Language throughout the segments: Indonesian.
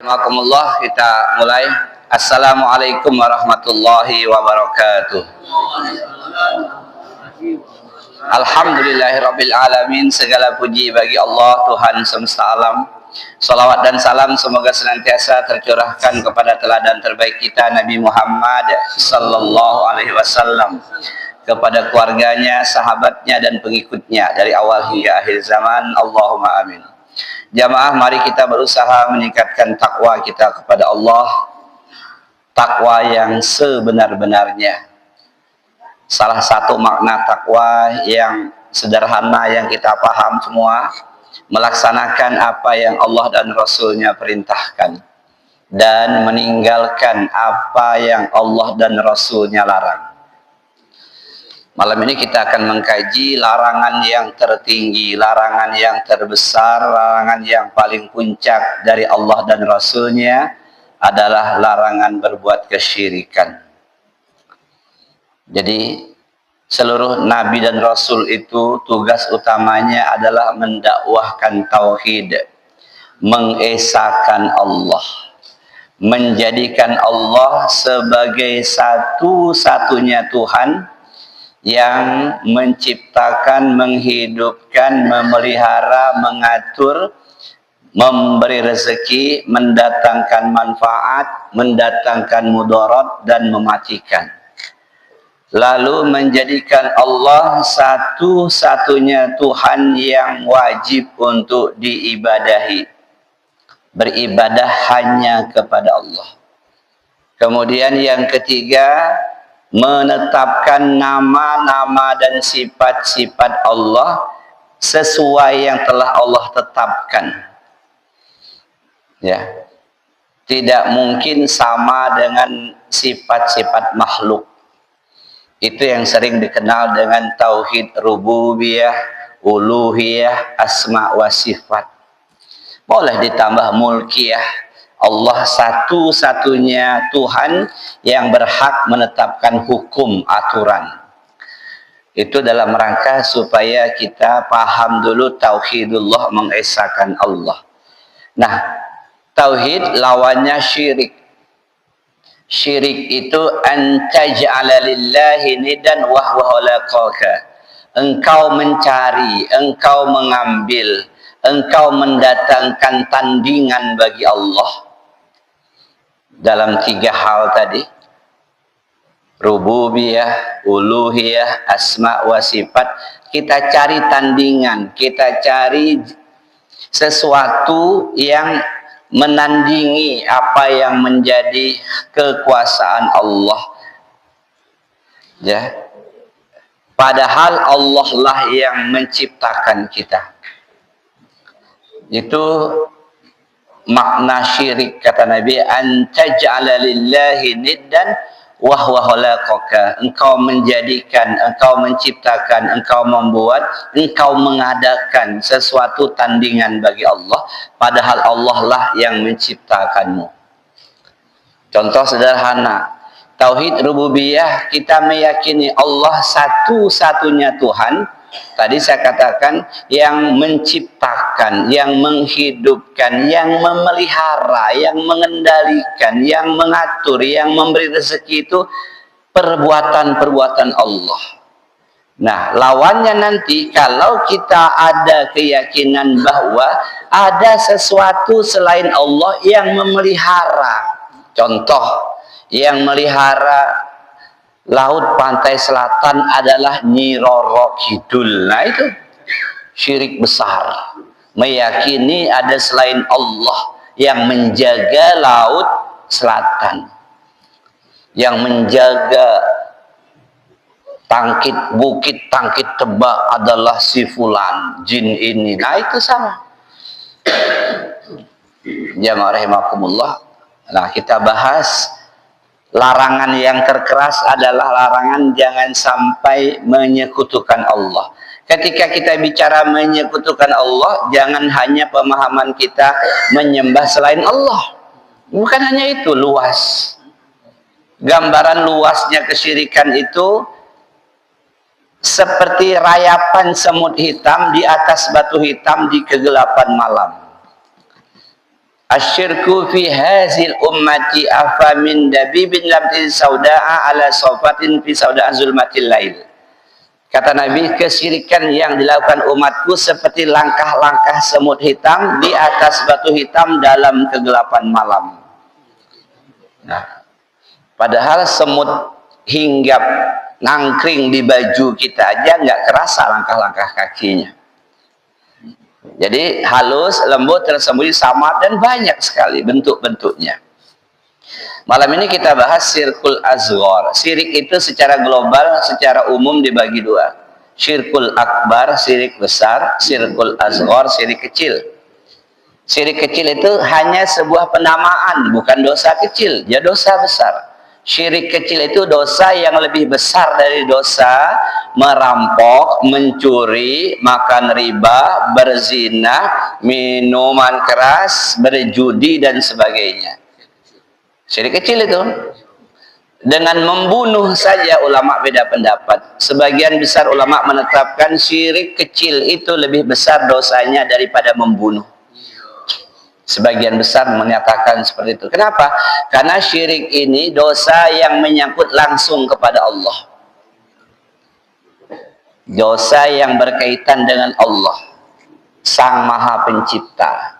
Alhamdulillah, kita mulai. Assalamualaikum warahmatullahi wabarakatuh. Alhamdulillahirabbil alamin, segala puji bagi Allah Tuhan semesta alam. Salawat dan salam semoga senantiasa tercurahkan kepada teladan terbaik kita Nabi Muhammad sallallahu alaihi wasallam, kepada keluarganya, sahabatnya dan pengikutnya dari awal hingga akhir zaman. Allahumma amin. Jamaah, mari kita berusaha meningkatkan takwa kita kepada Allah, takwa yang sebenar-benarnya. Salah satu makna takwa yang sederhana yang kita paham semua, melaksanakan apa yang Allah dan Rasulnya perintahkan dan meninggalkan apa yang Allah dan Rasulnya larang. Malam ini kita akan mengkaji larangan yang tertinggi, larangan yang terbesar, larangan yang paling puncak dari Allah dan Rasulnya adalah larangan berbuat kesyirikan. Jadi seluruh Nabi dan Rasul itu tugas utamanya adalah mendakwahkan tauhid, mengesahkan Allah, menjadikan Allah sebagai satu-satunya Tuhan yang menciptakan, menghidupkan, memelihara, mengatur, memberi rezeki, mendatangkan manfaat, mendatangkan mudarat dan mematikan. Lalu menjadikan Allah satu-satunya Tuhan yang wajib untuk diibadahi. Beribadah hanya kepada Allah. Kemudian yang ketiga, menetapkan nama-nama dan sifat-sifat Allah sesuai yang telah Allah tetapkan. Ya. Tidak mungkin sama dengan sifat-sifat makhluk. Itu yang sering dikenal dengan tauhid rububiyah, uluhiyah, asma wa sifat. Boleh ditambah mulkiyah. Allah satu-satunya Tuhan yang berhak menetapkan hukum, aturan. Itu dalam rangka supaya kita paham dulu tauhidullah, mengesahkan Allah. Nah, tauhid lawannya syirik. Syirik itu an taj'ala lillahi nidan wa huwa khalaqaka. Engkau mencari, engkau mengambil, engkau mendatangkan tandingan bagi Allah dalam tiga hal tadi, rububiyah, uluhiyah, asma wa sifat. Kita cari tandingan, kita cari sesuatu yang menandingi apa yang menjadi kekuasaan Allah. Ya. Padahal Allah lah yang menciptakan kita. Itu makna syirik, kata Nabi, an taj'ala lillahi niddan wa huwa khalaqaka. Engkau menjadikan, engkau menciptakan, engkau membuat, engkau mengadakan sesuatu tandingan bagi Allah, padahal Allah lah yang menciptakanmu. Contoh sederhana, tauhid rububiyah, kita meyakini Allah satu-satunya Tuhan. Tadi saya katakan yang menciptakan, yang menghidupkan, yang memelihara, yang mengendalikan, yang mengatur, yang memberi rezeki itu perbuatan-perbuatan Allah. Nah, lawannya nanti kalau kita ada keyakinan bahwa ada sesuatu selain Allah yang memelihara. Contoh, yang melihara laut pantai selatan adalah Nyi Roro Kidul. Nah, itu syirik besar. Meyakini ada selain Allah yang menjaga laut selatan, yang menjaga bukit Tangkit Tebak adalah si fulan, jin ini. Nah, itu sama. Jamaah rahimakumullah. Nah, kita bahas larangan yang terkeras adalah larangan jangan sampai menyekutukan Allah. Ketika kita bicara menyekutukan Allah, jangan hanya pemahaman kita menyembah selain Allah. Bukan hanya itu, luas. Gambaran luasnya kesyirikan itu seperti rayapan semut hitam di atas batu hitam di kegelapan malam. Asyirku fi hazil ummati afa min dabibin lamtin sauda'a ala sofatin fi sauda'a zulmatil lail. Kata Nabi, kesyirikan yang dilakukan umatku seperti langkah-langkah semut hitam di atas batu hitam dalam kegelapan malam. Nah, padahal semut hinggap nangkring di baju kita aja nggak kerasa langkah-langkah kakinya. Jadi halus, lembut, tersembunyi, samar, dan banyak sekali bentuk-bentuknya. Malam ini kita bahas syirkul asghar. Syirik itu secara global, secara umum dibagi dua. Syirkul akbar, syirik besar. Syirkul asghar, syirik kecil. Syirik kecil itu hanya sebuah penamaan, bukan dosa kecil, ya dosa besar. Syirik kecil itu dosa yang lebih besar dari dosa merampok, mencuri, makan riba, berzina, minuman keras, berjudi, dan sebagainya. Syirik kecil itu. Dengan membunuh saja ulama beda pendapat. Sebagian besar ulama menetapkan syirik kecil itu lebih besar dosanya daripada membunuh. Sebagian besar menyatakan seperti itu. Kenapa? Karena syirik ini dosa yang menyangkut langsung kepada Allah. Dosa yang berkaitan dengan Allah, Sang Maha Pencipta.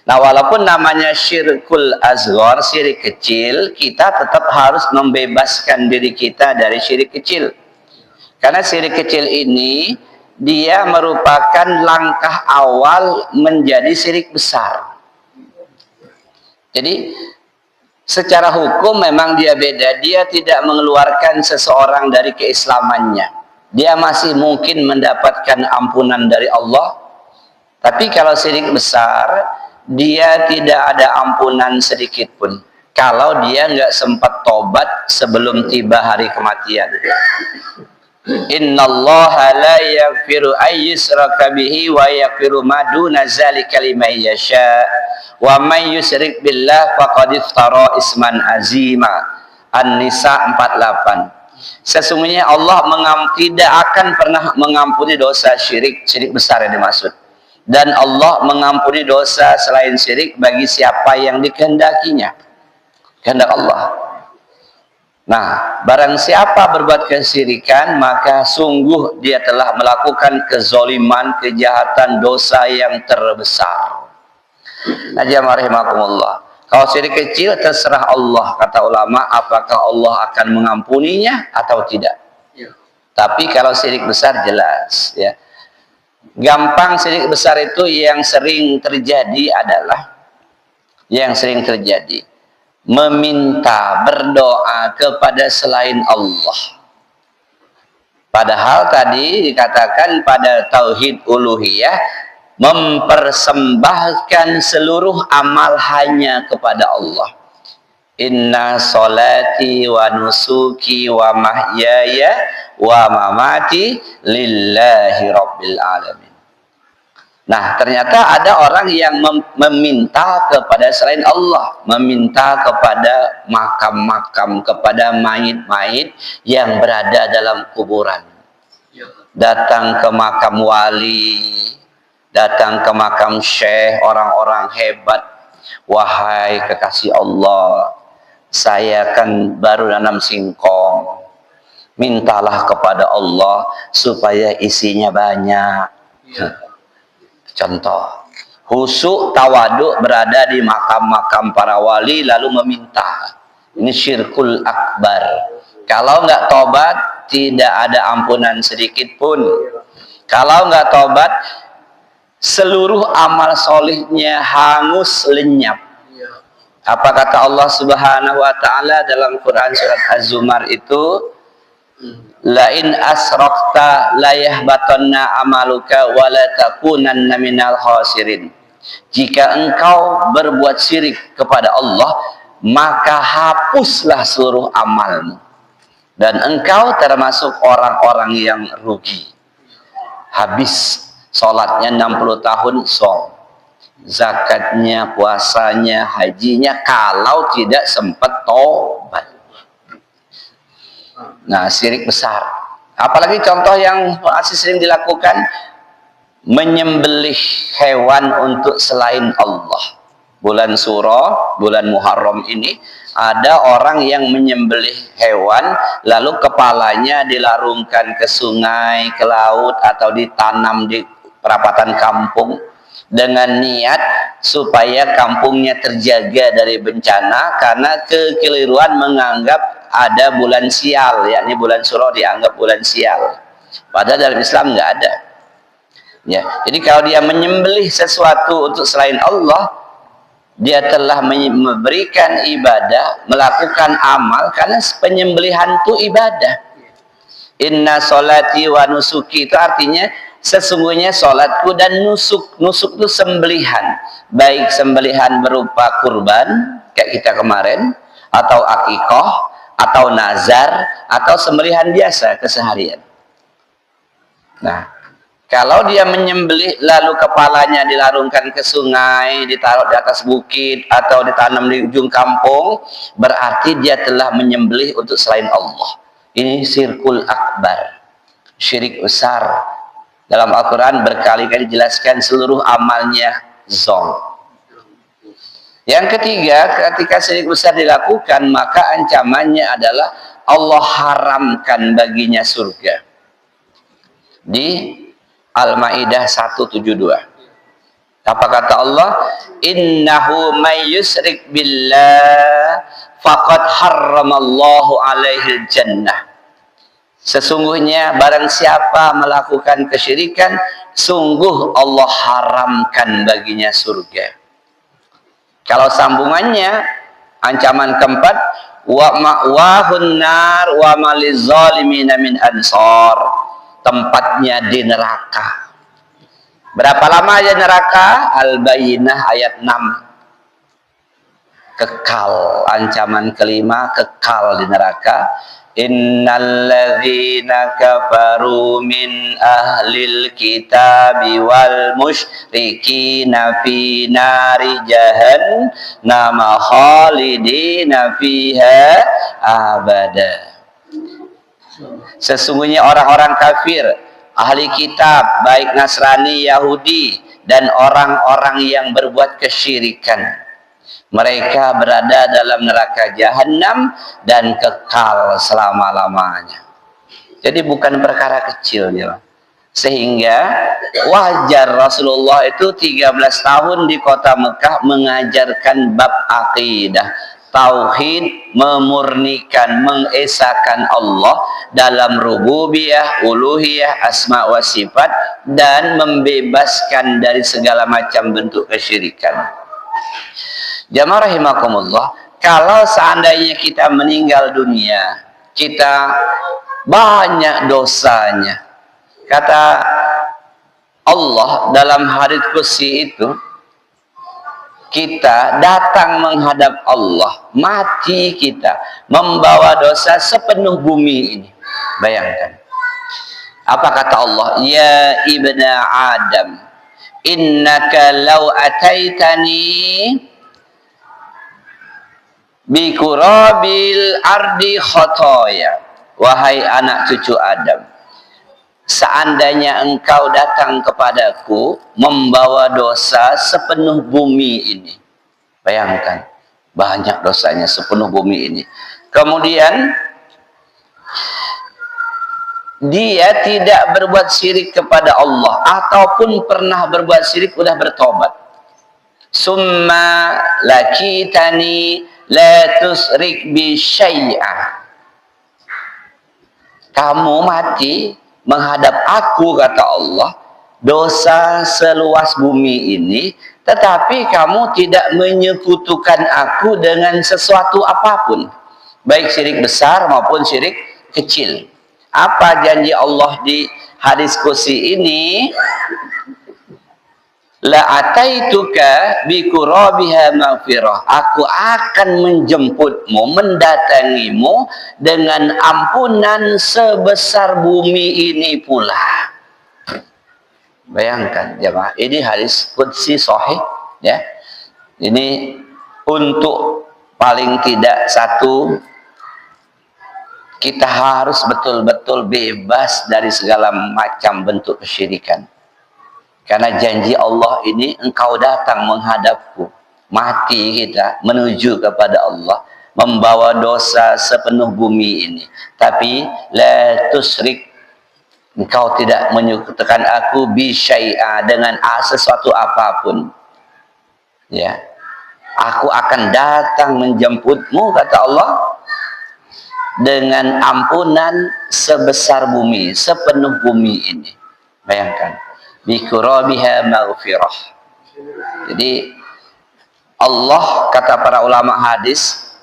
Nah, walaupun namanya syirkul asghar, syirik kecil, kita tetap harus membebaskan diri kita dari syirik kecil. Karena syirik kecil ini, dia merupakan langkah awal menjadi syirik besar. Jadi secara hukum memang dia beda. Dia tidak mengeluarkan seseorang dari keislamannya. Dia masih mungkin mendapatkan ampunan dari Allah. Tapi kalau syirik besar, dia tidak ada ampunan sedikit pun. Kalau dia nggak sempat tobat sebelum tiba hari kematian. Innallaha la yaghfiru ayyushraka bihi wa yaghfiru ma duna dzalika liman yasha. Wa may yusyrik billah faqad iftara isman azima. An-Nisa 48. Sesungguhnya Allah tidak akan pernah mengampuni dosa syirik, syirik besar yang dimaksud. Dan Allah mengampuni dosa selain syirik bagi siapa yang dikehendakinya. Kehendak Allah. Nah, barang siapa berbuat kesyirikan, maka sungguh dia telah melakukan kezoliman, kejahatan, dosa yang terbesar. Nah, jamaah rahimakumullah. Kalau syirik kecil terserah Allah, kata ulama, apakah Allah akan mengampuninya atau tidak. Ya. Tapi kalau syirik besar jelas, ya. Gampang syirik besar itu yang sering terjadi adalah meminta, berdoa kepada selain Allah. Padahal tadi dikatakan pada tauhid uluhiyah, mempersembahkan seluruh amal hanya kepada Allah. Inna solati wa nusuki wa mahyaya wa mamati lillahi rabbil alamin. Nah, ternyata ada orang yang meminta kepada selain Allah, meminta kepada makam-makam, kepada mayit-mayit yang berada dalam kuburan. Datang ke makam wali, datang ke makam syekh, orang-orang hebat. Wahai kekasih Allah, saya kan baru nanam singkong. Mintalah kepada Allah supaya isinya banyak. Contoh, husuk tawaduk berada di makam-makam para wali lalu meminta. Ini syirkul akbar. Kalau nggak tobat, tidak ada ampunan sedikit pun. Kalau nggak tobat, seluruh amal solihnya hangus lenyap. Apa kata Allah Subhanahu wa ta'ala dalam Quran surat Az-Zumar itu? Lain asrokta layahbatanna amaluka wa la takunanna minal khasirin. Jika engkau berbuat syirik kepada Allah, maka hapuslah seluruh amalmu dan engkau termasuk orang-orang yang rugi. Habis sholatnya 60 tahun sol, zakatnya, puasanya, hajinya, kalau tidak sempat tobat. Nah, syirik besar. Apalagi contoh yang masih sering dilakukan, menyembelih hewan untuk selain Allah. bulan Suro, bulan Muharram ini, ada orang yang menyembelih hewan lalu kepalanya dilarungkan ke sungai, ke laut, atau ditanam di perapatan kampung dengan niat supaya kampungnya terjaga dari bencana, karena kekeliruan menganggap ada bulan sial, yakni bulan Suro dianggap bulan sial, padahal dalam Islam nggak ada. Ya, jadi kalau dia menyembelih sesuatu untuk selain Allah, dia telah memberikan ibadah, melakukan amal, karena penyembelihan itu ibadah. Inna sholati wa nusuki, itu artinya sesungguhnya sholatku dan nusuk. Nusuk itu sembelihan, baik sembelihan berupa kurban kayak kita kemarin, atau akikoh, atau nazar, atau sembelihan biasa keseharian. Nah, kalau dia menyembelih lalu kepalanya dilarungkan ke sungai, ditaruh di atas bukit, atau ditanam di ujung kampung, berarti dia telah menyembelih untuk selain Allah. Ini syirkul akbar, syirik besar. Dalam Al-Quran berkali-kali dijelaskan seluruh amalnya zong. Yang ketiga, ketika syirik besar dilakukan, maka ancamannya adalah Allah haramkan baginya surga. Di Al-Maidah 172. Apa kata Allah? Innahu may yusrik billah faqad harramallahu alaihi jannah. Sesungguhnya barang siapa melakukan kesyirikan, sungguh Allah haramkan baginya surga. Kalau sambungannya, ancaman keempat, wa ma'wahun nar wa malizalimina min ansar. Tempatnya di neraka. Berapa lama aja neraka? Al-Bayyinah ayat 6. Kekal. Ancaman kelima, kekal di neraka. Innalladzina kafaru min ahlil kitabi wal musyrikina fi nari jahannam khalidina fiha abada. Sesungguhnya orang-orang kafir, ahli kitab, baik Nasrani, Yahudi, dan orang-orang yang berbuat kesyirikan, mereka berada dalam neraka jahanam dan kekal selama-lamanya. Jadi bukan perkara kecil ya. Sehingga wajar Rasulullah itu 13 tahun di kota Mekah mengajarkan bab akidah, tauhid, memurnikan, mengesahkan Allah dalam rububiyah, uluhiyah, asma wa sifat, dan membebaskan dari segala macam bentuk kesyirikan. Jamaah rahimakumullah, kalau seandainya kita meninggal dunia, kita banyak dosanya. Kata Allah dalam hadits qudsi itu, kita datang menghadap Allah, mati kita, membawa dosa sepenuh bumi ini. Bayangkan. Apa kata Allah? Ya ibna Adam, innaka law ataitani bi kurabil ardi khotoya. Wahai anak cucu Adam, seandainya engkau datang kepadaku membawa dosa sepenuh bumi ini. Bayangkan, banyak dosanya sepenuh bumi ini. Kemudian dia tidak berbuat syirik kepada Allah, ataupun pernah berbuat syirik sudah bertobat. Summa lakitani la tusrik bi syai'ah. Kamu mati menghadap aku, kata Allah, dosa seluas bumi ini, tetapi kamu tidak menyekutukan aku dengan sesuatu apapun, baik syirik besar maupun syirik kecil. Apa janji Allah di hadis qudsi ini? La ataituka bi qurabiha maghfirah. Aku akan menjemputmu, mendatangimu dengan ampunan sebesar bumi ini pula. Bayangkan jemaah, ini hadis qudsi sahih ya. Ini untuk paling tidak satu, kita harus betul-betul bebas dari segala macam bentuk kesyirikan. Karena janji Allah ini, engkau datang menghadapku, mati kita menuju kepada Allah, membawa dosa sepenuh bumi ini. Tapi la tusrik, engkau tidak menyekutukan aku bi syai'a, dengan sesuatu apapun. Ya. Aku akan datang menjemputmu, kata Allah, dengan ampunan sebesar bumi, sepenuh bumi ini. Bayangkan, bi qurabiha maghfirah. Jadi Allah, kata para ulama hadis,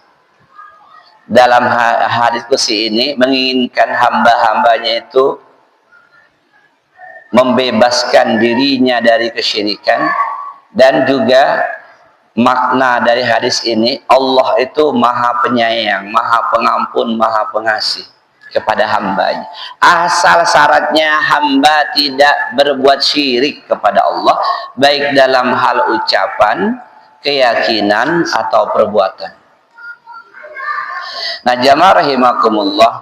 dalam hadis kursi ini menginginkan hamba-hambanya itu membebaskan dirinya dari kesyirikan. Dan juga makna dari hadis ini, Allah itu maha penyayang, maha pengampun, maha pengasih kepada hambanya. Asal syaratnya hamba tidak berbuat syirik kepada Allah, baik dalam hal ucapan, keyakinan, atau perbuatan. Nah, jamaah rahimakumullah,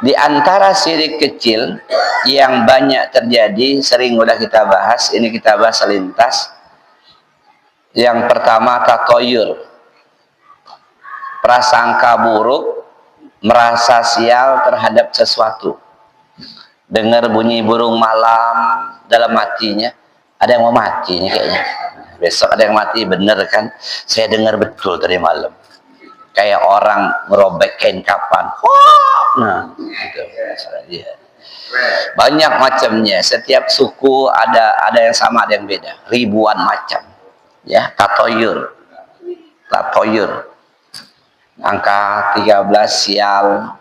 di antara syirik kecil yang banyak terjadi, sering udah kita bahas, ini kita bahas selintas. Yang pertama, tatoyur, prasangka buruk, merasa sial terhadap sesuatu. Dengar bunyi burung malam, dalam hatinya ada yang mau mati nih kayaknya. Besok ada yang mati, bener kan? Saya dengar betul tadi malam. Kayak orang merobek kain kapan. Nah, itu ya. Banyak macamnya. Setiap suku ada yang sama, ada yang beda. Ribuan macam. Ya, tatoyur. Angka 13 sial.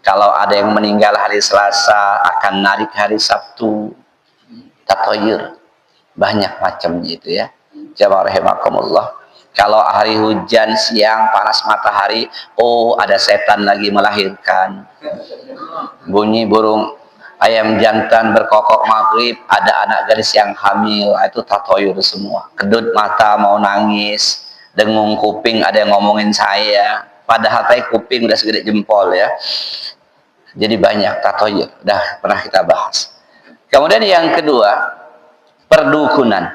Kalau ada yang meninggal hari Selasa, akan narik hari Sabtu. Tatoyur. Banyak macamnya itu ya. Jamaah rahimakumullah. Kalau hari hujan siang panas matahari, oh ada setan lagi melahirkan. Bunyi burung ayam jantan berkokok maghrib, ada anak gadis yang hamil. Itu tatoyur semua. Kedut mata mau nangis, dengung kuping ada yang ngomongin saya, padahal tadi kuping udah segede jempol ya. Jadi banyak tatoyur, udah pernah kita bahas. Kemudian yang kedua, perdukunan.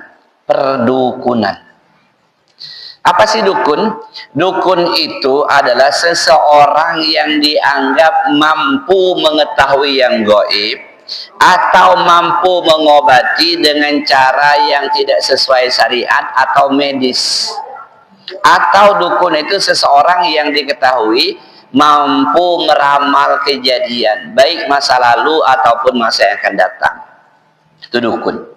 Apa sih dukun? Dukun itu adalah seseorang yang dianggap mampu mengetahui yang gaib atau mampu mengobati dengan cara yang tidak sesuai syariat atau medis. Atau dukun itu seseorang yang diketahui mampu meramal kejadian, baik masa lalu ataupun masa yang akan datang. Itu dukun.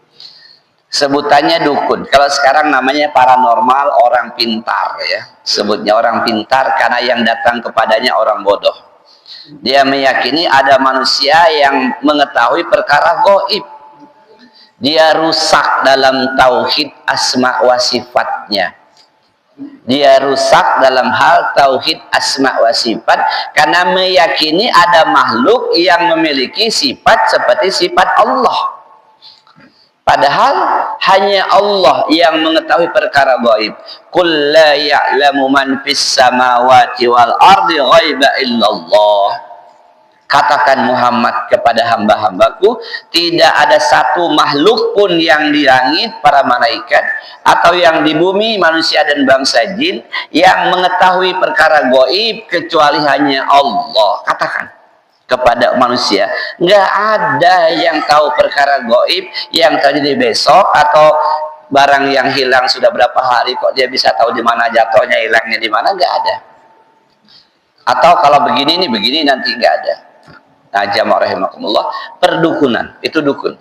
Sebutannya dukun. Kalau sekarang namanya paranormal, orang pintar ya. Sebutnya orang pintar karena yang datang kepadanya orang bodoh. Dia meyakini ada manusia yang mengetahui perkara gaib. Dia rusak dalam tauhid asma wa sifatnya. Dia rusak dalam hal tauhid asma wa sifat karena meyakini ada makhluk yang memiliki sifat seperti sifat Allah. Padahal hanya Allah yang mengetahui perkara gaib. Qul la ya'lamu man fis samawati wal ardi ghaiba illallah. Katakan Muhammad kepada hamba-hambaku, tidak ada satu makhluk pun yang di langit, para malaikat, atau yang di bumi, manusia dan bangsa jin, yang mengetahui perkara gaib kecuali hanya Allah. Katakan kepada manusia, nggak ada yang tahu perkara gaib yang terjadi besok, atau barang yang hilang sudah berapa hari kok dia bisa tahu di mana jatuhnya, hilangnya di mana, nggak ada. Atau kalau begini nih begini, nanti nggak ada. Nah, jamaah rahimakumullah, perdukunan itu dukun.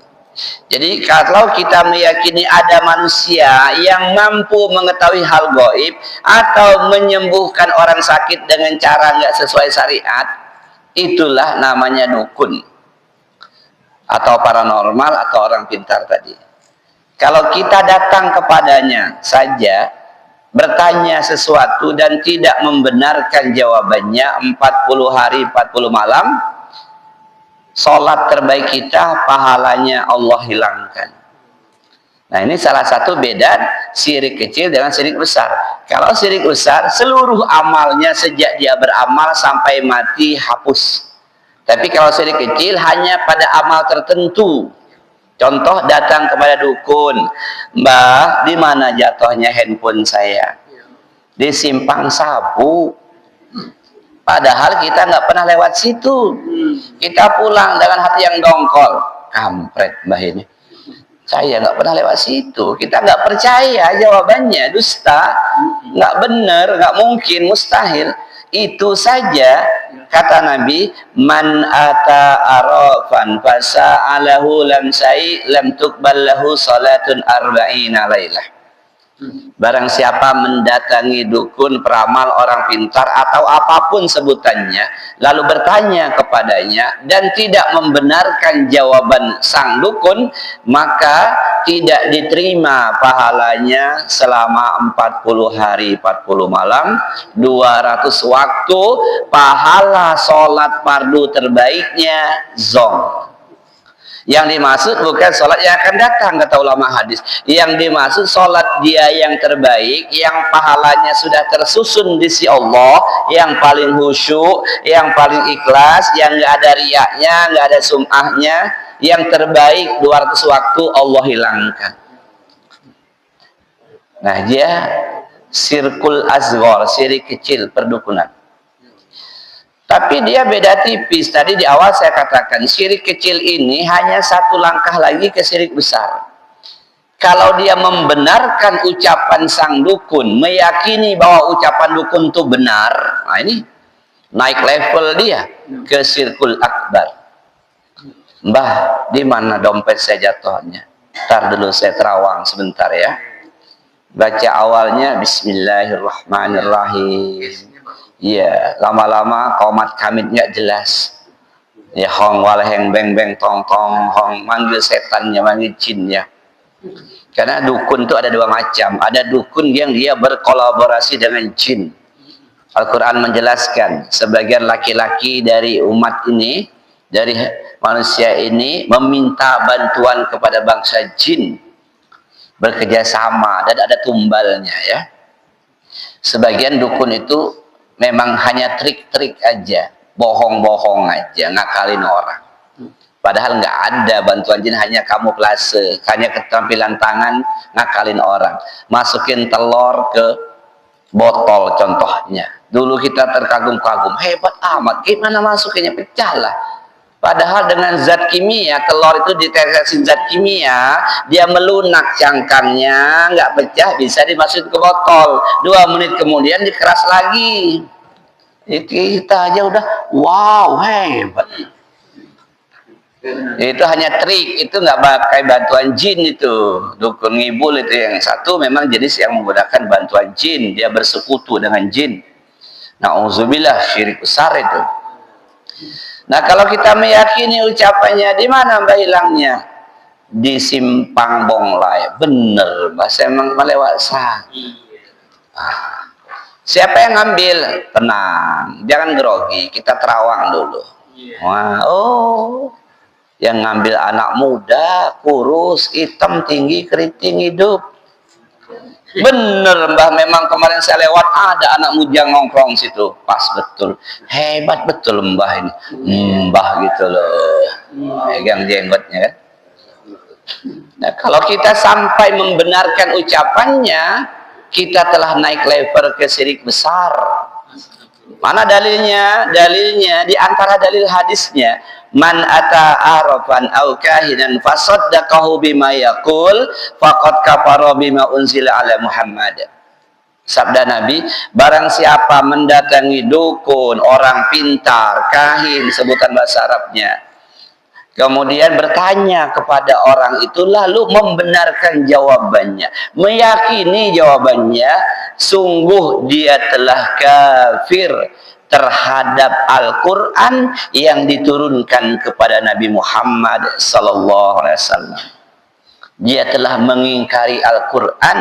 Jadi kalau kita meyakini ada manusia yang mampu mengetahui hal gaib atau menyembuhkan orang sakit dengan cara nggak sesuai syariat, itulah namanya dukun atau paranormal atau orang pintar tadi. Kalau kita datang kepadanya saja, bertanya sesuatu dan tidak membenarkan jawabannya 40 hari 40 malam, sholat terbaik kita pahalanya Allah hilangkan. Nah, ini salah satu beda syirik kecil dengan syirik besar. Kalau syirik besar, seluruh amalnya sejak dia beramal sampai mati hapus. Tapi kalau syirik kecil hanya pada amal tertentu. Contoh datang kepada dukun, Mbah, di mana jatuhnya handphone saya? Di Simpang Sabu. Padahal kita nggak pernah lewat situ. Kita pulang dengan hati yang dongkol. Kampret Mbah ini. Saya nggak pernah lewat situ. Kita nggak percaya jawabannya, dusta, nggak benar, nggak mungkin, mustahil. Itu saja kata Nabi, man ata arafan fasa'alahu lam tuqbal lahu salatun arba'ina lailah. Barang siapa mendatangi dukun, peramal, orang pintar atau apapun sebutannya, lalu bertanya kepadanya dan tidak membenarkan jawaban sang dukun, maka tidak diterima pahalanya selama 40 hari 40 malam, 200 waktu, pahala sholat fardu terbaiknya zong. Yang dimaksud bukan sholat yang akan datang, kata ulama hadis. Yang dimaksud sholat dia yang terbaik, yang pahalanya sudah tersusun di sisi Allah, yang paling khusyuk, yang paling ikhlas, yang nggak ada riaknya, nggak ada sum'ahnya, yang terbaik 200 waktu Allah hilangkan. Nah, dia sirkul asghar, syirik kecil, perdukunan. Tapi dia beda tipis. Tadi di awal saya katakan syirik kecil ini hanya satu langkah lagi ke syirik besar. Kalau dia membenarkan ucapan sang dukun, meyakini bahwa ucapan dukun itu benar, nah ini naik level dia ke syirkul akbar. Mbah, di mana dompet saya jatuhnya? Ntar dulu saya terawang sebentar ya. Baca awalnya Bismillahirrahmanirrahim. Iya, lama-lama komat kamit nggak jelas. Ya hong waleheng beng beng tong tong hong, manggil setannya, manggil jinnya. Karena dukun itu ada dua macam. Ada dukun yang dia berkolaborasi dengan jin. Al-Quran menjelaskan sebagian laki-laki dari umat ini, dari manusia ini meminta bantuan kepada bangsa jin, bekerja sama dan ada tumbalnya ya. Sebagian dukun itu memang hanya trik-trik aja, bohong-bohong aja, ngakalin orang. Padahal nggak ada bantuan jin, hanya kamuflase, hanya keterampilan tangan ngakalin orang. Masukin telur ke botol contohnya. Dulu kita terkagum-kagum, hebat amat, gimana masukinnya, pecah lah. Padahal dengan zat kimia, telur itu ditetesin zat kimia, dia melunak cangkangnya, nggak pecah, bisa dimasukin ke botol. 2 menit kemudian dikeras lagi. Kita aja udah, wow, hebat. Itu hanya trik, itu nggak pakai bantuan jin itu. Dukun ngibul itu yang satu memang jenis yang menggunakan bantuan jin, dia bersekutu dengan jin. Na'udzubillah, syirik besar itu. Nah, kalau kita meyakini ucapannya, di mana Mbak hilangnya? Di Simpang Bonglai. Bener, Mbak, saya memang melewat sah. Siapa yang ngambil? Tenang, jangan grogi, kita terawang dulu. Wah, oh, yang ngambil anak muda, kurus, hitam, tinggi, keriting, hidup. Bener Mbah, memang kemarin saya lewat ada anak muda ngongkrong situ, pas betul, hebat betul Mbah ini, Mbah gitu loh, pegang jenggotnya kan. Nah, kalau kita sampai membenarkan ucapannya, kita telah naik level ke syirik besar. Mana dalilnya? Dalilnya di antara dalil hadisnya, man ata arafan au kahinan fasaddaqahu bima yaqul faqad kafara bima unzila ala Muhammad. Sabda Nabi, barang siapa mendatangi dukun, orang pintar, kahin, sebutan bahasa Arabnya, kemudian bertanya kepada orang itu lalu membenarkan jawabannya, meyakini jawabannya, sungguh dia telah kafir terhadap Al-Quran yang diturunkan kepada Nabi Muhammad sallallahu alaihi wasallam. Dia telah mengingkari Al-Quran,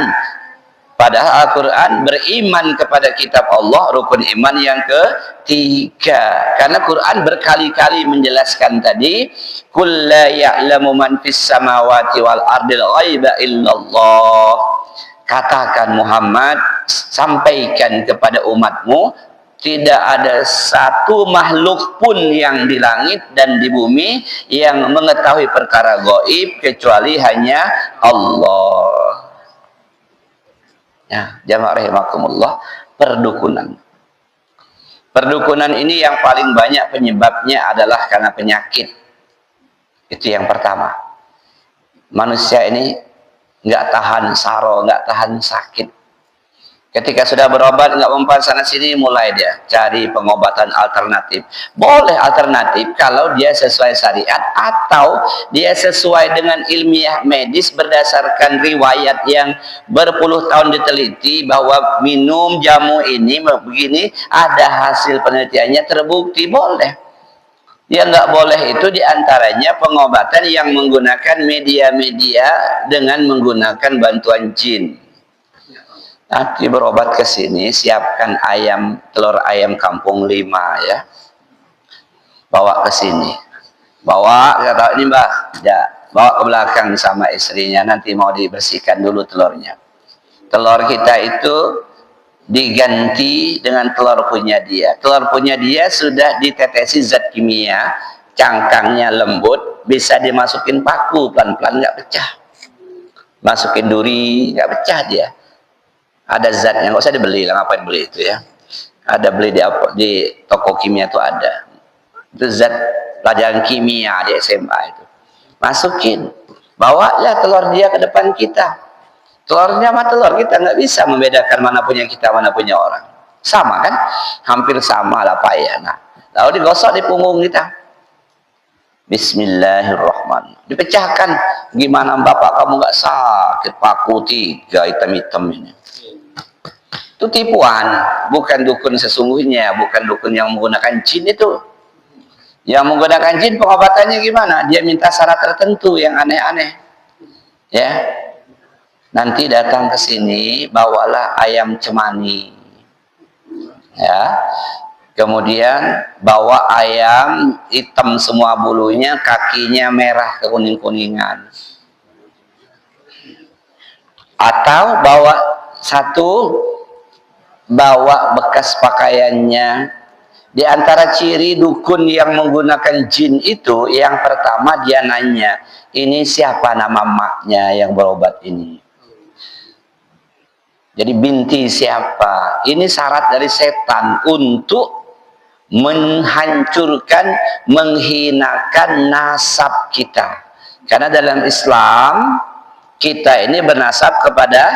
padahal Al-Quran beriman kepada kitab Allah, rukun iman yang ketiga. Karena Quran berkali-kali menjelaskan tadi, qul la ya'lamu man fis samawati wal ardil ghaiba illallah. Katakan Muhammad, sampaikan kepada umatmu, Tidak ada satu makhluk pun yang di langit dan di bumi yang mengetahui perkara gaib kecuali hanya Allah. Ya, jamaah rahimakumullah, perdukunan. Perdukunan ini yang paling banyak penyebabnya adalah karena penyakit. Itu yang pertama. Manusia ini nggak tahan saro, nggak tahan sakit. Ketika sudah berobat nggak mempan sana sini, mulai dia cari pengobatan alternatif. Boleh alternatif kalau dia sesuai syariat atau dia sesuai dengan ilmiah medis berdasarkan riwayat yang berpuluh tahun diteliti bahwa minum jamu ini begini ada hasil penelitiannya terbukti, boleh. Yang nggak boleh itu diantaranya pengobatan yang menggunakan media-media dengan menggunakan bantuan jin. Nanti berobat ke sini, siapkan ayam, telur ayam kampung 5 ya. Bawa ke sini. Bawa, kata ini mbak, ya, bawa ke belakang sama istrinya, nanti mau dibersihkan dulu telurnya. Telur kita itu diganti dengan telur punya dia. Telur punya dia sudah ditetesi zat kimia, cangkangnya lembut, bisa dimasukin paku, pelan-pelan nggak pecah. Masukin duri, nggak pecah dia. Ada zatnya, nggak usah dibeli lah, ngapain beli itu ya. Ada beli di toko kimia itu ada. Itu zat pelajaran kimia di SMA itu. Masukin, bawa ya telur dia ke depan kita. Telurnya sama telur kita nggak bisa membedakan mana punya kita, mana punya orang. Sama kan? Hampir sama lah Pak ya. Nah, lalu digosok di punggung kita. Bismillahirrahmanirrahim. Dipecahkan. Gimana bapak kamu nggak sakit? Paku 3 hitam-hitam ini. Itu tipuan, bukan dukun sesungguhnya, bukan dukun yang menggunakan jin itu. Yang menggunakan jin pengobatannya gimana? Dia minta syarat tertentu yang aneh-aneh. Ya. Nanti datang ke sini, bawalah ayam cemani. Ya. Kemudian bawa ayam hitam semua bulunya, kakinya merah kekuning-kuningan. Atau bawa bekas pakaiannya. Di antara ciri dukun yang menggunakan jin itu, yang pertama dia nanya, ini siapa nama maknya yang berobat ini? Jadi binti siapa? Ini syarat dari setan untuk menghancurkan, menghinakan nasab kita. Karena dalam Islam kita ini bernasab kepada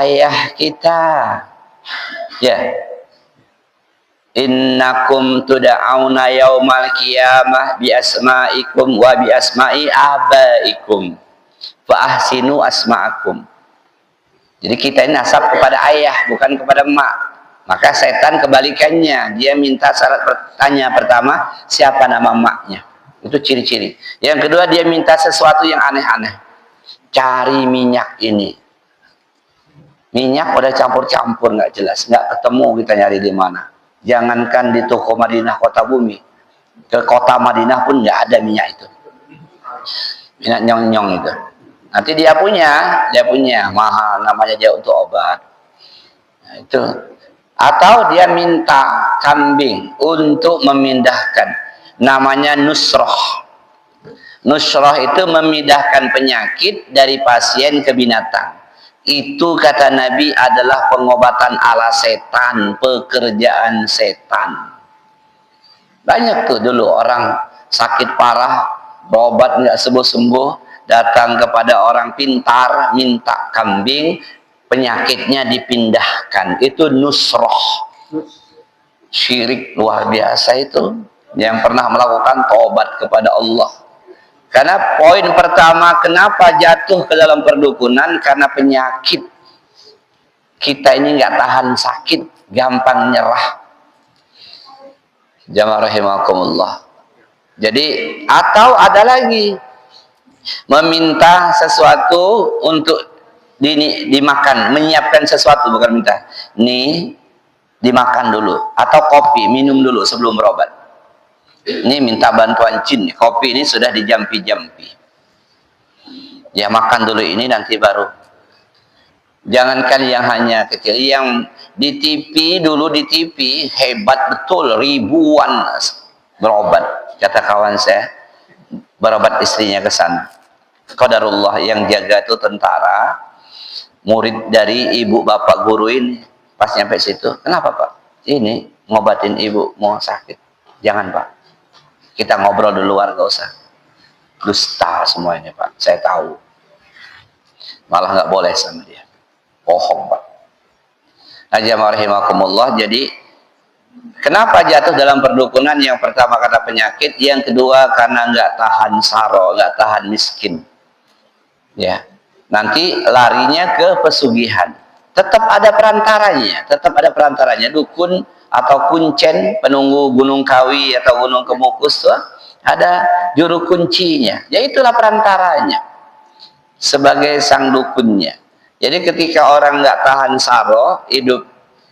ayah kita. Ya. Innakum tuda'auna yaumal qiyamah bi asma'ikum wa bi asma'i abaikum fa ahsinu asma'akum. Jadi kita ini nasab kepada ayah, bukan kepada emak. Maka setan kebalikannya, dia minta syarat bertanya pertama, siapa nama emaknya? Itu ciri-ciri. Yang kedua, dia minta sesuatu yang aneh-aneh. Cari minyak ini. Minyak udah campur-campur, nggak jelas, nggak ketemu kita nyari di mana. Jangankan di toko Madinah kota bumi, ke kota Madinah pun nggak ada minyak itu. Minyak nyong-nyong itu. Nanti dia punya mahal, namanya dia untuk obat. Nah, itu. Atau dia minta kambing untuk memindahkan, namanya nusroh. Nusroh itu memindahkan penyakit dari pasien ke binatang. Itu kata Nabi adalah pengobatan ala setan, pekerjaan setan. Banyak tuh dulu orang sakit parah, berobat nggak sembuh-sembuh, datang kepada orang pintar, minta kambing, penyakitnya dipindahkan. Itu nusroh. Syirik luar biasa itu. Yang pernah melakukan taubat kepada Allah. Karena poin pertama, kenapa jatuh ke dalam perdukunan? Karena penyakit. Kita ini nggak tahan sakit, gampang nyerah. Jamaah rahimakumullah. Jadi, atau ada lagi, meminta sesuatu untuk dimakan, menyiapkan sesuatu, bukan minta. Nih, dimakan dulu. Atau kopi, minum dulu sebelum berobat. Ini minta bantuan jin. Kopi ini sudah dijampi-jampi. Ya makan dulu ini, nanti baru Jangankan yang hanya kecil, yang di TV dulu, di TV hebat betul, ribuan berobat. Kata kawan saya, berobat istrinya ke sana. Qadarullah yang jaga itu tentara, murid dari ibu bapak guru ini. Pas nyampe situ, kenapa Pak? Ini ngobatin ibu mau sakit. Jangan Pak, kita ngobrol di luar, gak usah. Dusta semua ini Pak, saya tahu. Malah nggak boleh sama dia. Bohong Pak. Ajamah rahimakumullah. Jadi kenapa jatuh dalam perdukunan? Yang pertama karena penyakit, yang kedua karena nggak tahan saro, nggak tahan miskin. Ya, nanti larinya ke pesugihan. Tetap ada perantaranya, tetap ada perantaranya. Dukun atau kuncen, penunggu Gunung Kawi atau Gunung Kemukus tuh ada juru kuncinya. Ya itulah perantaranya sebagai sang dukunnya. Jadi ketika orang nggak tahan saro, hidup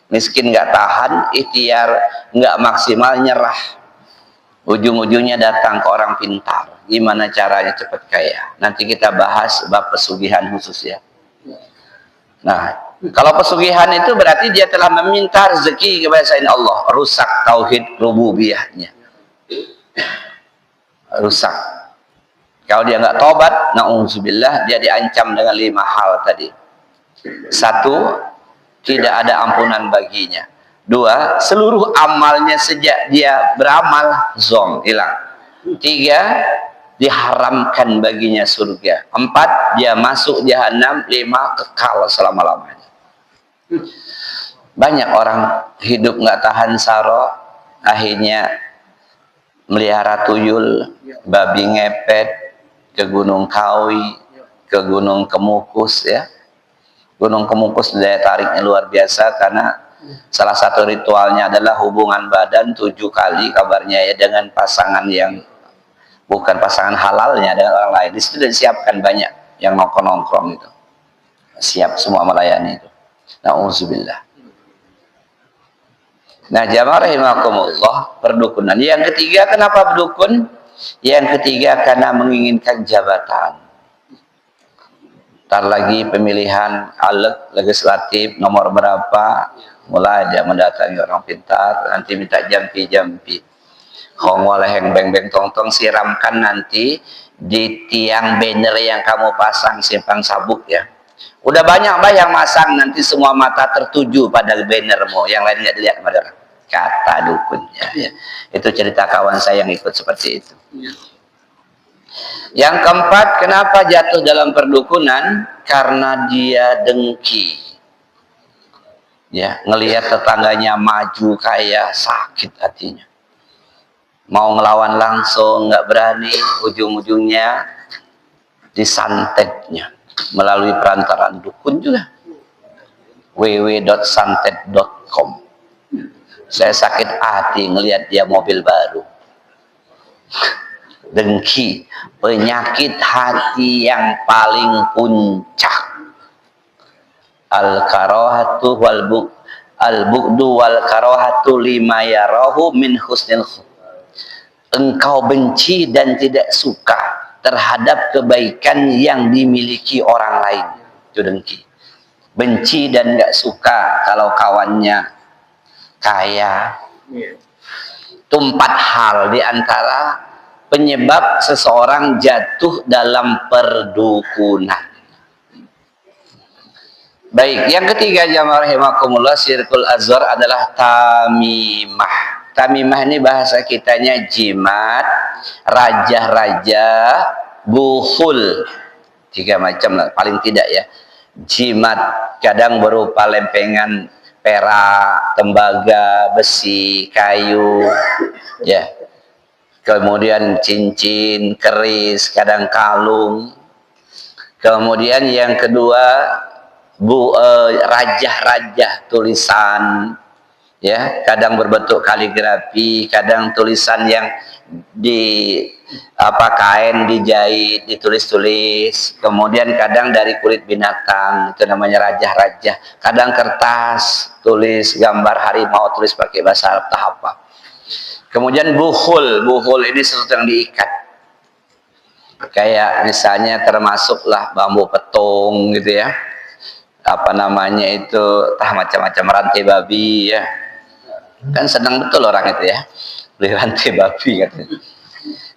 miskin nggak tahan, ikhtiar nggak maksimal, nyerah. Ujung-ujungnya datang ke orang pintar. Gimana caranya cepat kaya? Nanti kita bahas bab pesugihan khusus ya. Nah, kalau pesugihan itu berarti dia telah meminta rezeki kepada selain Allah, rusak tauhid rububiyahnya. Rusak. Kalau dia nggak tobat, na'udzubillah, dia diancam dengan 5 hal tadi. 1, tidak ada ampunan baginya. 2, seluruh amalnya sejak dia beramal zong, hilang. 3, diharamkan baginya surga. 4, dia masuk jahanam. 5, kekal selama-lamanya. Banyak orang hidup nggak tahan saro, akhirnya melihara tuyul, babi ngepet, ke Gunung Kawi, ke Gunung Kemukus ya. Gunung Kemukus daya tariknya luar biasa karena salah satu ritualnya adalah hubungan badan 7 kali kabarnya ya, dengan pasangan yang bukan pasangan halalnya, dengan orang lain. Di situ disiapkan banyak yang nongkrong-nongkrong itu. Siap semua melayani itu. Na'udzubillah. Nah, jamaah rahimakumullah, perdukunan. Yang ketiga, kenapa berdukun? Yang ketiga karena menginginkan jabatan. Ntar lagi pemilihan aleg legislatif nomor berapa, mulai dia mendatangi orang pintar, nanti minta jampi-jampi. Hong waleheng beng-beng tong-tong, siramkan nanti di tiang banner yang kamu pasang simpang sabuk ya. Udah banyak bah yang masang, nanti semua mata tertuju pada bannermu, yang lain nggak dilihat pada orang. Kata dukunnya ya. Itu cerita kawan saya yang ikut seperti itu. Yang keempat, kenapa jatuh dalam perdukunan? Karena dia dengki. Ya, ngelihat tetangganya maju kaya, sakit hatinya. Mau ngelawan langsung nggak berani, ujung-ujungnya disantetnya melalui perantaraan dukun juga. www.santet.com. Saya sakit hati ngelihat dia mobil baru. Dengki, penyakit hati yang paling puncak. Al-karahatu al-bughdu wal karahatu lima yarahu min husnil khuluq. Engkau benci dan tidak suka terhadap kebaikan yang dimiliki orang lain. Itu dengki. Benci dan nggak suka kalau kawannya kaya. Itu 4 hal di antara penyebab seseorang jatuh dalam perdukunan. Baik, yang ketiga jamaah rahimakumullah, syirkul azhar adalah tamimah. Tamimah ini bahasa kitanya jimat, raja-raja, buhul. 3 macam lah, paling tidak ya. Jimat kadang berupa lempengan perak, tembaga, besi, kayu, ya. Kemudian cincin, keris, kadang kalung. Kemudian yang kedua, rajah-rajah, tulisan, ya, kadang berbentuk kaligrafi, kadang tulisan yang di kain dijahit, ditulis-tulis. Kemudian kadang dari kulit binatang, itu namanya rajah-rajah. Kadang kertas, tulis gambar harimau, tulis pakai bahasa Arab tahapa. Kemudian buhul ini sesuatu yang diikat. Kayak misalnya termasuklah bambu petung gitu ya. apa namanya itu, macam-macam rantai babi ya. Kan senang betul orang itu ya, beli rantai babi katanya.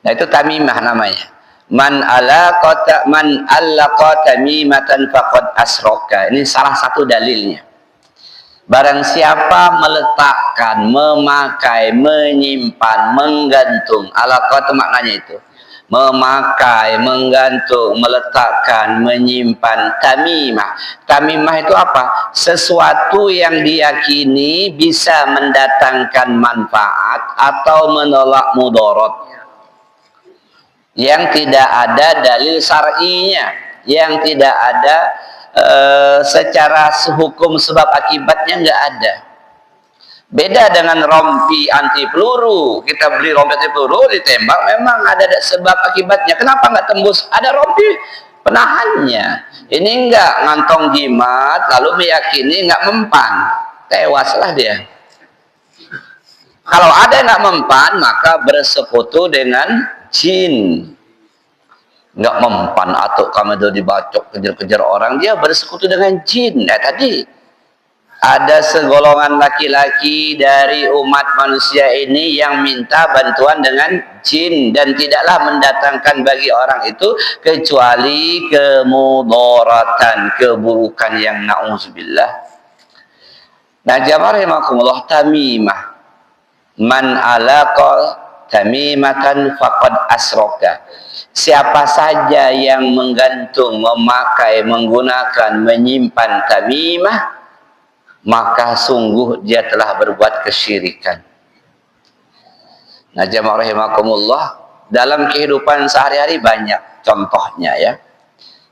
Nah itu tamimah namanya. Man allaqa tamimatan faqad asroka. Ini salah satu dalilnya. Barang siapa meletakkan, memakai, menyimpan, menggantung, alaqa itu maknanya itu, memakai, menggantung, meletakkan, menyimpan, tamimah. Tamimah itu apa? Sesuatu yang diyakini bisa mendatangkan manfaat atau menolak mudarat, yang tidak ada dalil syar'inya, yang tidak ada secara hukum sebab akibatnya, nggak ada. Beda dengan rompi anti peluru. Kita beli rompi anti peluru, ditembak, memang ada sebab akibatnya. Kenapa nggak tembus? Ada rompi penahannya. Ini nggak ngantong jimat lalu meyakini nggak mempan, tewaslah dia. Kalau ada nggak mempan, maka bersekutu dengan jin. Nggak mempan atau kamu itu dibacok kejar-kejar orang, dia bersekutu dengan jin. Nah tadi ada segolongan laki-laki dari umat manusia ini yang minta bantuan dengan jin, dan tidaklah mendatangkan bagi orang itu kecuali kemudaratan, keburukan yang na'udzubillah. Nah jamaah rahimakumullah, tamimah, man alaqa tamimatan faqad asroka. Siapa saja yang menggantung, memakai, menggunakan, menyimpan tamimah, maka sungguh dia telah berbuat kesyirikan. Nah jamaah rahimakumullah, dalam kehidupan sehari-hari banyak contohnya ya.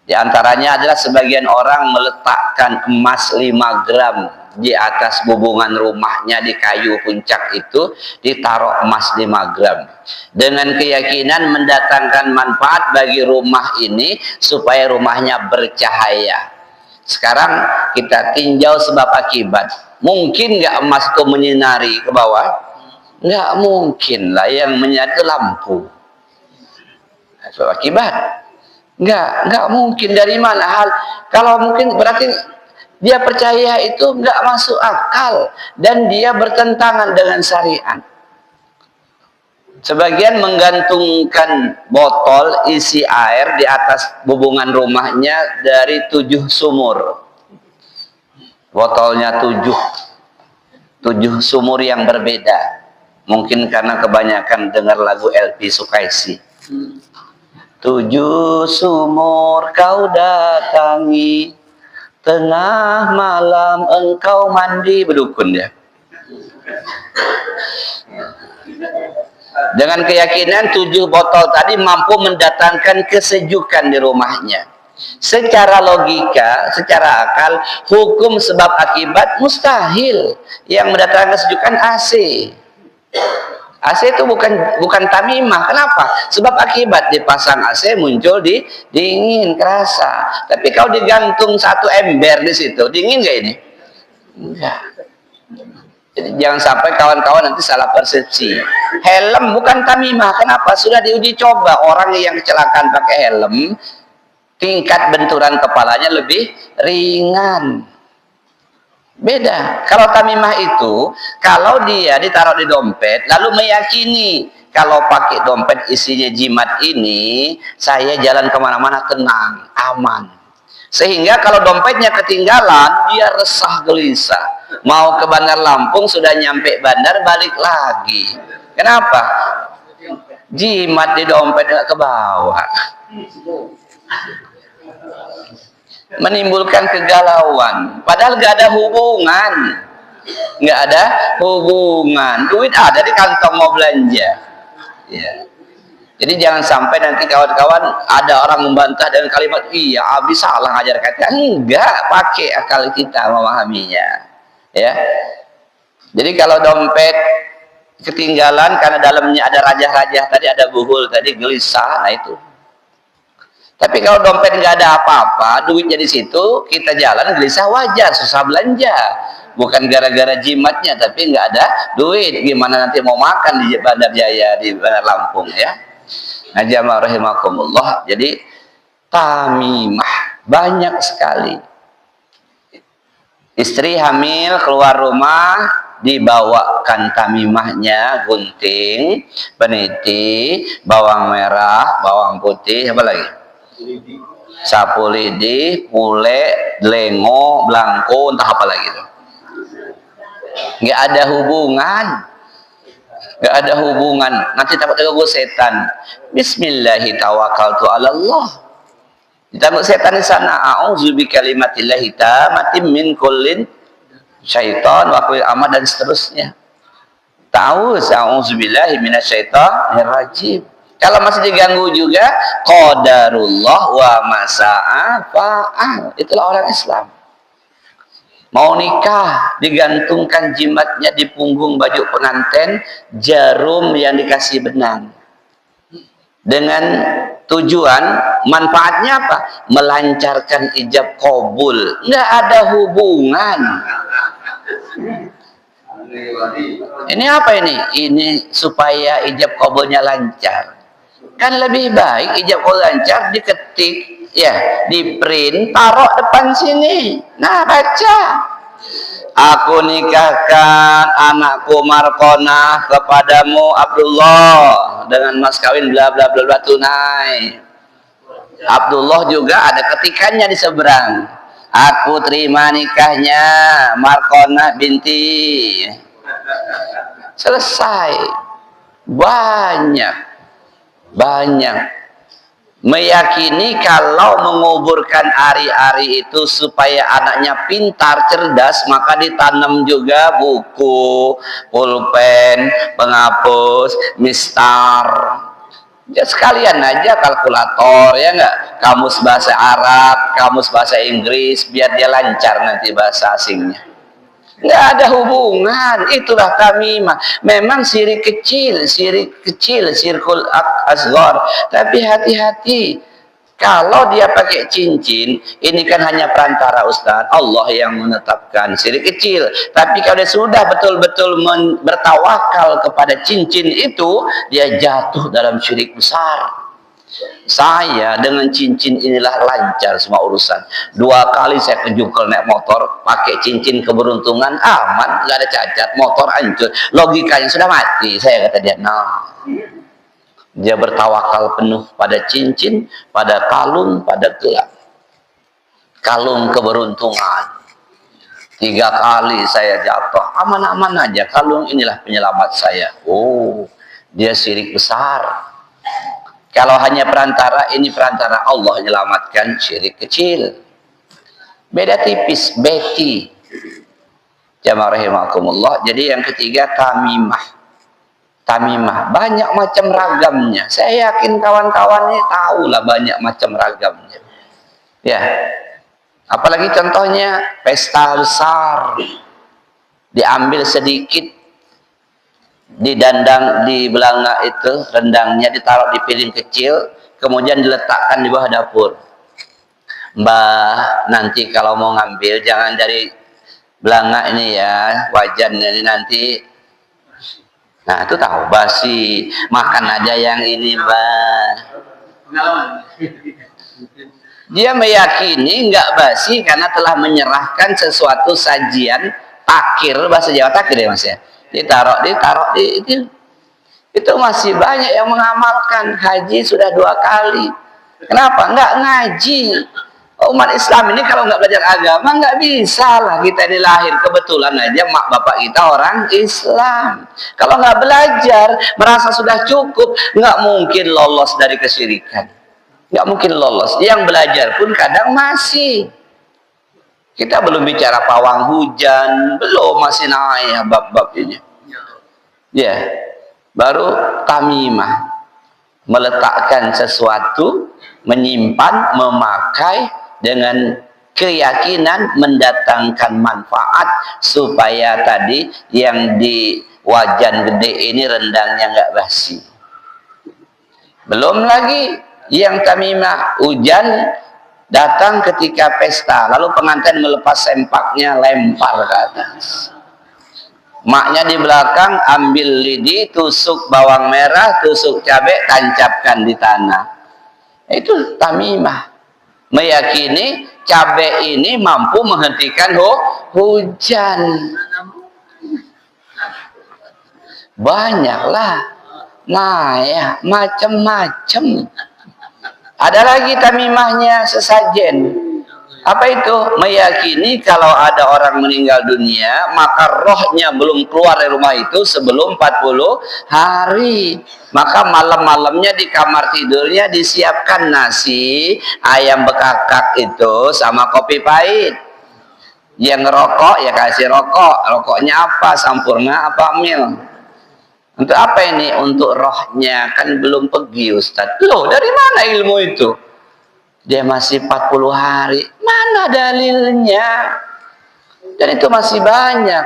Di antaranya adalah sebagian orang meletakkan emas 5 gram di atas bubungan rumahnya, di kayu puncak itu ditaruh emas 5 gram dengan keyakinan mendatangkan manfaat bagi rumah ini supaya rumahnya bercahaya. Sekarang kita tinjau sebab akibat. Mungkin nggak emas itu menyinari ke bawah? Nggak mungkin lah, yang menyinari itu lampu. Sebab akibat nggak mungkin. Dari mana hal? Kalau mungkin berarti dia percaya itu nggak masuk akal dan dia bertentangan dengan syariat. Sebagian menggantungkan botol isi air di atas bubungan rumahnya dari 7 sumur. Botolnya 7 sumur yang berbeda. Mungkin karena kebanyakan dengar lagu LP Sukaisi. 7 sumur kau datangi, tengah malam engkau mandi, berdukun ya. Dengan keyakinan 7 botol tadi mampu mendatangkan kesejukan di rumahnya. Secara logika, secara akal, hukum sebab akibat mustahil. Yang mendatangkan kesejukan AC. AC itu bukan tamimah. Kenapa? Sebab akibat dipasang AC muncul di dingin, kerasa. Tapi kalau digantung 1 ember di situ, dingin nggak ini? Enggak. Jadi jangan sampai kawan-kawan nanti salah persepsi. Helm bukan tamimah. Kenapa? Sudah diuji coba, orang yang kecelakaan pakai helm, tingkat benturan kepalanya lebih ringan. Beda. Kalau tamimah itu, kalau dia ditaruh di dompet, lalu meyakini kalau pakai dompet isinya jimat ini, saya jalan kemana-mana tenang, aman. Sehingga kalau dompetnya ketinggalan, dia resah gelisah. Mau ke Bandar Lampung, sudah nyampe bandar, balik lagi. Kenapa? Jimat di dompet nggak ke bawah. Menimbulkan kegalauan, padahal nggak ada hubungan, duit ada di kantong mau belanja ya. Jadi jangan sampai nanti kawan-kawan ada orang membantah dengan kalimat iya Abi salah ngajar kata, enggak, pakai akal kita memahaminya ya. Jadi kalau dompet ketinggalan karena dalamnya ada rajah-rajah tadi, ada buhul tadi, gelisah, nah itu. Tapi kalau dompet nggak ada apa-apa, duitnya di situ, kita jalan gelisah, wajar, susah belanja. Bukan gara-gara jimatnya, tapi nggak ada duit. Gimana nanti mau makan di Bandar Jaya, di Bandar Lampung ya? Nah, jamaah rahimakumullah. Jadi tamimah banyak sekali. Istri hamil keluar rumah, dibawakan tamimahnya, gunting, peniti, bawang merah, bawang putih, apa lagi? Sapu lidi, pule, lengo, belangko, entah apa lagi itu. Nggak ada hubungan. Nggak ada hubungan. Nanti takut terganggu setan. Bismillahirrahmanirrahim. Ditangkap setan di sana. A'udzu bikalimatillahi tammatin min kullin syaitan wa kulli amad, dan seterusnya. Tahu, a'udzubillahi minasyaitonir rajim. Kalau masih diganggu juga, qadarullah wa masa'a fa'al. Itulah orang Islam. Mau nikah, digantungkan jimatnya di punggung baju pengantin, jarum yang dikasih benang. Dengan tujuan, manfaatnya apa? Melancarkan ijab qabul. Nggak ada hubungan. Ini apa ini? Ini supaya ijab qabulnya lancar. Kan lebih baik ijab qabul lancar diketik, ya, di print, taruh depan sini. Nah, baca. Aku nikahkan anakku Markonah kepadamu Abdullah dengan mas kawin bla bla bla bla tunai. Abdullah juga ada ketikannya di seberang. Aku terima nikahnya Markonah binti. Selesai. Banyak meyakini kalau menguburkan ari-ari itu supaya anaknya pintar, cerdas, maka ditanam juga buku, pulpen, penghapus, mistar. Ya sekalian aja kalkulator, ya enggak? Kamus bahasa Arab, kamus bahasa Inggris, biar dia lancar nanti bahasa asingnya. Nggak ada hubungan. Itulah tamimah. Memang syirik kecil, syirkul asghar. Tapi hati-hati. Kalau dia pakai cincin, ini kan hanya perantara Ustaz. Allah yang menetapkan syirik kecil. Tapi kalau dia sudah betul-betul bertawakal kepada cincin itu, dia jatuh dalam syirik besar. Saya dengan cincin inilah lancar semua urusan. 2 kali saya kejungkel naik motor pakai cincin keberuntungan, aman, nggak ada cacat, motor hancur, logikanya sudah mati. Saya kata dia, nah, dia bertawakal penuh pada cincin, pada kalung, pada gelang. Kalung keberuntungan. 3 kali saya jatuh, aman-aman aja, kalung inilah penyelamat saya. Oh, dia syirik besar. Kalau hanya perantara, ini perantara, Allah menyelamatkan, syirik kecil. Beda tipis, beti. Jamaah rahimakumullah. Jadi yang ketiga, tamimah. Tamimah, banyak macam ragamnya. Saya yakin kawan-kawan ini tahulah banyak macam ragamnya. Ya, apalagi contohnya, pesta besar. Diambil sedikit, didandang di belanga itu, rendangnya ditaruh di piring kecil, kemudian diletakkan di bawah dapur. Mbah, nanti kalau mau ngambil jangan dari belanga ini ya, wajan ini nanti. Nah, itu tahu basi, makan aja yang ini, Mbah. Dia meyakini nggak basi karena telah menyerahkan sesuatu sajian takir, bahasa Jawa takir ya Mas ya. Ditaruh di itu masih banyak yang mengamalkan. Haji sudah 2 kali. Kenapa? Nggak ngaji. Umat Islam ini kalau nggak belajar agama nggak bisa lah. Kita ini lahir kebetulan aja mak bapak kita orang Islam. Kalau nggak belajar, merasa sudah cukup, nggak mungkin lolos dari kesyirikan. Nggak mungkin lolos. Yang belajar pun kadang masih. Kita belum bicara pawang hujan, belum, masih naik bab-bab ini. Ya, baru tamimah, meletakkan sesuatu, menyimpan, memakai dengan keyakinan mendatangkan manfaat supaya tadi yang di wajan gede ini rendangnya nggak basi. Belum lagi yang tamimah, hujan datang ketika pesta, lalu pengantin melepas sempaknya, lempar ke atas. Maknya di belakang ambil lidi, tusuk bawang merah, tusuk cabai, tancapkan di tanah. Itu tamimah. Meyakini cabai ini mampu menghentikan hujan. Banyaklah. Nah ya, macam-macam. Ada lagi tamimahnya sesajen. Apa itu? Meyakini kalau ada orang meninggal dunia, maka rohnya belum keluar dari rumah itu sebelum 40 hari. Maka malam-malamnya di kamar tidurnya disiapkan nasi, ayam bekakak itu sama kopi pahit. Yang ngerokok ya kasih rokok. Rokoknya apa? Sampurna apa mil? Untuk apa ini? Untuk rohnya. Kan belum pergi Ustaz. Loh, dari mana ilmu itu? Dia masih 40 hari. Mana dalilnya? Dan itu masih banyak.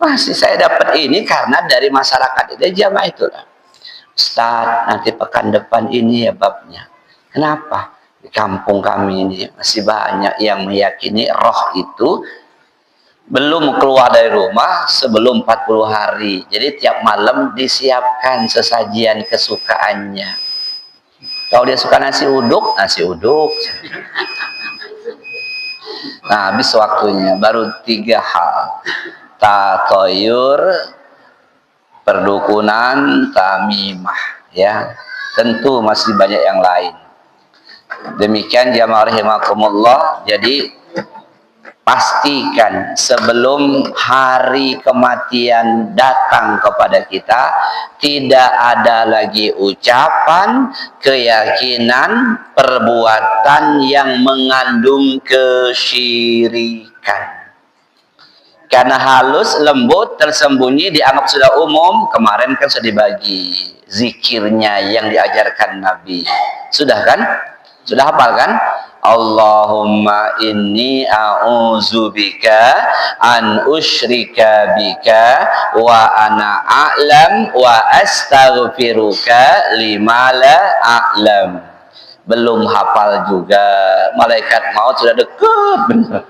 Masih saya dapat ini karena dari masyarakat itu jamaah itulah. Ustaz, nanti pekan depan ini ya babnya. Kenapa? Di kampung kami ini masih banyak yang meyakini roh itu belum keluar dari rumah sebelum 40 hari. Jadi tiap malam disiapkan sesajian kesukaannya. Kalau dia suka nasi uduk, nasi uduk. Nah, habis waktunya. Baru 3 hal. Tatoyur, perdukunan, tamimah. Ya, tentu masih banyak yang lain. Demikian jamaah rahimakumullah. Jadi pastikan sebelum hari kematian datang kepada kita, tidak ada lagi ucapan, keyakinan, perbuatan yang mengandung kesyirikan. Karena halus, lembut, tersembunyi dianggap sudah umum. Kemarin kan sudah dibagi zikirnya yang diajarkan Nabi. Sudah kan? Sudah hafal kan? Allahumma inni a'udzubika an usyrika bika wa ana a'lam wa astaghfiruka lima la a'lam. Belum hafal juga, malaikat maut sudah dekat benar.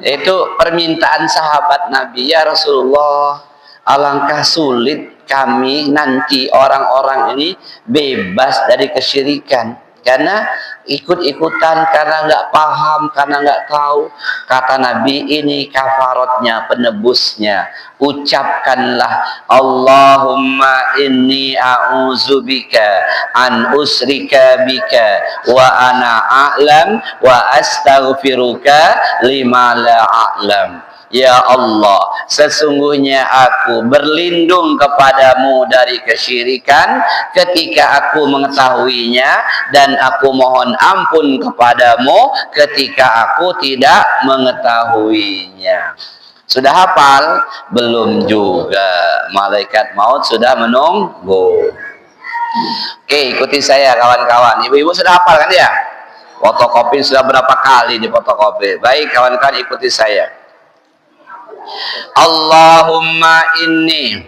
Itu permintaan sahabat Nabi, ya Rasulullah, alangkah sulit kami nanti orang-orang ini bebas dari kesyirikan. Karena ikut-ikutan, karena nggak paham, karena nggak tahu. Kata Nabi, ini kafaratnya, penebusnya. Ucapkanlah, Allahumma inni a'udzubika an usrika bika wa ana a'lam wa astaghfiruka lima la a'lam. Ya Allah, sesungguhnya aku berlindung kepadamu dari kesyirikan ketika aku mengetahuinya, dan aku mohon ampun kepadamu ketika aku tidak mengetahuinya. Sudah hafal? Belum juga. Malaikat maut sudah menunggu. Oke, ikuti saya kawan-kawan. Ibu-ibu sudah hafal kan ya? Fotokopi sudah berapa kali di fotokopi. Baik kawan-kawan, ikuti saya. Allahumma inni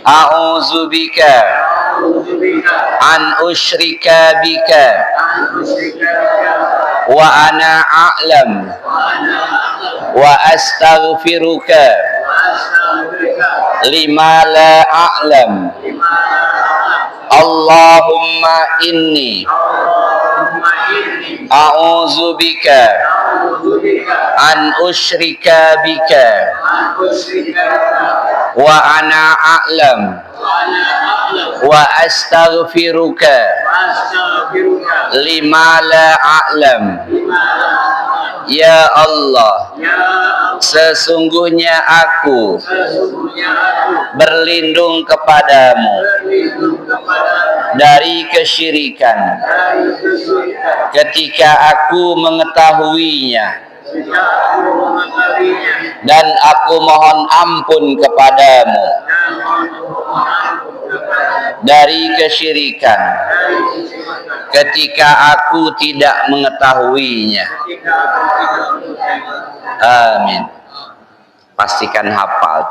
a'udzubika an usyrika bika wa ana a'lam wa astaghfiruka lima la a'lam. Allahumma inni a'udzubika an usyrika bika wa ana a'lam wa astaghfiruka lima la a'lam. Ya Allah, sesungguhnya aku berlindung kepadamu dari kesyirikan ketika aku mengetahuinya, dan aku mohon ampun kepadamu dari kesyirikan ketika aku tidak mengetahuinya. Amin. Pastikan hafal.